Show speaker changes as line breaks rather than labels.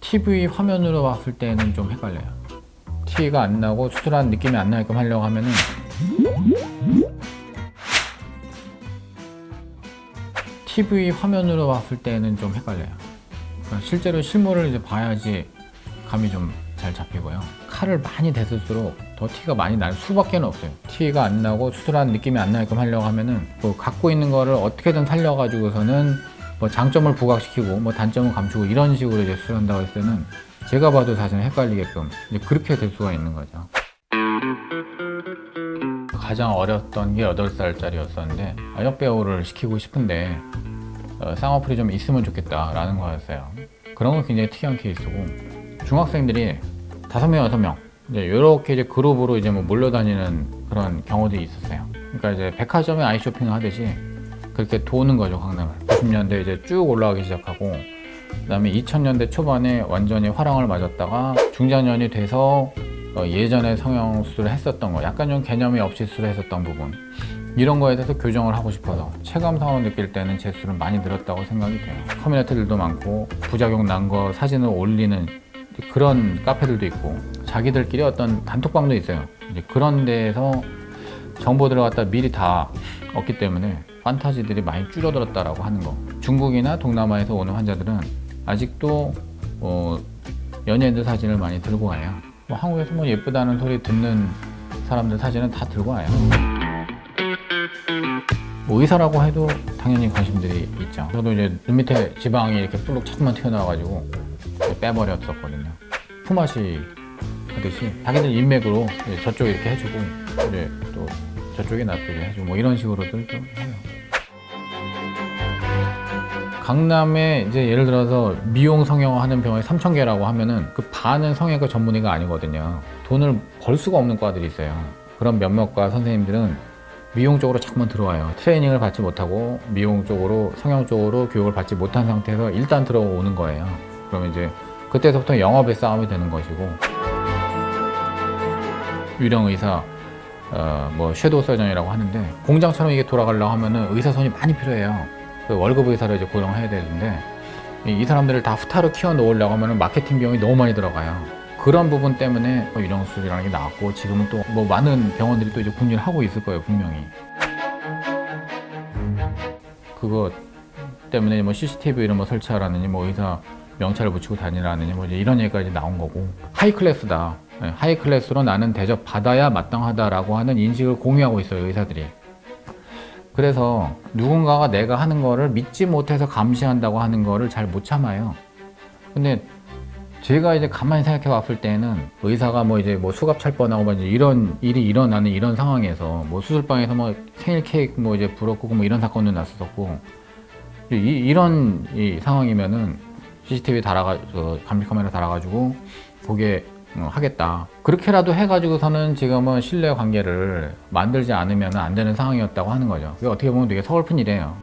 TV 화면으로 봤을 때는 좀 헷갈려요. 티가 안 나고 수술한 느낌이 안 나게끔 하려고 하면은 TV 화면으로 봤을 때는 좀 헷갈려요. 그러니까 실제로 실물을 이제 봐야지 감이 좀 잘 잡히고요. 칼을 많이 댔을수록 더 티가 많이 날 수밖에 없어요. 티가 안 나고 수술한 느낌이 안 나게끔 하려고 하면은 뭐 갖고 있는 거를 어떻게든 살려가지고서는 뭐 장점을 부각시키고 뭐 단점을 감추고 이런 식으로 이제 수술한다고 했을 때는 제가 봐도 사실 헷갈리게끔 이제 그렇게 될 수가 있는 거죠. 가장 어렸던 게 8살짜리였었는데 여배우를 시키고 싶은데 쌍꺼풀이 좀 있으면 좋겠다라는 거였어요. 그런 건 굉장히 특이한 케이스고, 중학생들이 5명, 6명 이제 이렇게 이제 그룹으로 이제 뭐 몰려다니는 그런 경우들이 있었어요. 그러니까 이제 백화점에 아이 쇼핑을 하듯이 그렇게 도는 거죠, 강남을. 90년대 이제 쭉 올라가기 시작하고, 그다음에 2000년대 초반에 완전히 화랑을 맞았다가 중장년이 돼서 예전에 성형 수술을 했었던 거, 약간 좀 개념이 없이 수술을 했었던 부분, 이런 거에 대해서 교정을 하고 싶어서 체감상으로 느낄 때는 제 수술은 많이 늘었다고 생각이 돼요. 커뮤니티들도 많고 부작용 난 거 사진을 올리는 그런 카페들도 있고, 자기들끼리 어떤 단톡방도 있어요. 이제 그런 데에서 정보들을 갖다 미리 다 얻기 때문에 판타지들이 많이 줄어들었다라고 하는 거. 중국이나 동남아에서 오는 환자들은 아직도 연예인들 사진을 많이 들고 와요. 뭐 한국에서 뭐 예쁘다는 소리 듣는 사람들 사진은 다 들고 와요. 뭐 의사라고 해도 당연히 관심들이 있죠. 저도 이제 눈 밑에 지방이 이렇게 뿔룩 자꾸만 튀어나와가지고 빼버렸었거든요. 품앗이 하듯이 자기들 인맥으로 저쪽 이렇게 해주고, 이제 또 저쪽에 놔두게 해주고, 뭐 이런 식으로들 좀 해요. 강남에 이제 예를 들어서 미용 성형 하는 병원이 3,000개라고 하면은 그 반은 성형외과 전문의가 아니거든요. 돈을 벌 수가 없는 과들이 있어요. 그런 몇몇과 선생님들은 미용 쪽으로 자꾸만 들어와요. 트레이닝을 받지 못하고 미용 쪽으로, 성형 쪽으로 교육을 받지 못한 상태에서 일단 들어오는 거예요. 그러면 이제 그때서부터 영업의 싸움이 되는 것이고, 유령 의사, 뭐 섀도우 서전이라고 하는데, 공장처럼 이게 돌아가려고 하면은 의사 손이 많이 필요해요. 그 월급 의사를 이제 고용해야 되는데, 이 사람들을 다 후타로 키워 놓으려고 하면은 마케팅 비용이 너무 많이 들어가요. 그런 부분 때문에 유령 수술이라는 게 나왔고, 지금은 또 뭐 많은 병원들이 또 이제 궁리를 하고 있을 거예요, 분명히. 그거 때문에 뭐 CCTV 이런 거 설치하라느니, 뭐 의사 명찰을 붙이고 다니라느니, 뭐 이제 이런 얘기까지 나온 거고, 하이 클래스다. 하이 클래스로 나는 대접 받아야 마땅하다라고 하는 인식을 공유하고 있어요, 의사들이. 그래서 누군가가 내가 하는 거를 믿지 못해서 감시한다고 하는 거를 잘 못 참아요. 근데 제가 이제 가만히 생각해 봤을 때는 의사가 뭐 이제 뭐 수갑 찰 뻔하고 뭐 이제 이런 일이 일어나는 이런 상황에서 뭐 수술방에서 뭐 생일 케이크 뭐 이제 불었고 뭐 이런 사건도 났었고, 이런 상황이면은 CCTV 달아가지고 감시 카메라 달아가지고 보게 하겠다. 그렇게라도 해가지고서는 지금은 신뢰 관계를 만들지 않으면 안 되는 상황이었다고 하는 거죠. 그게 어떻게 보면 되게 서글픈 일이에요.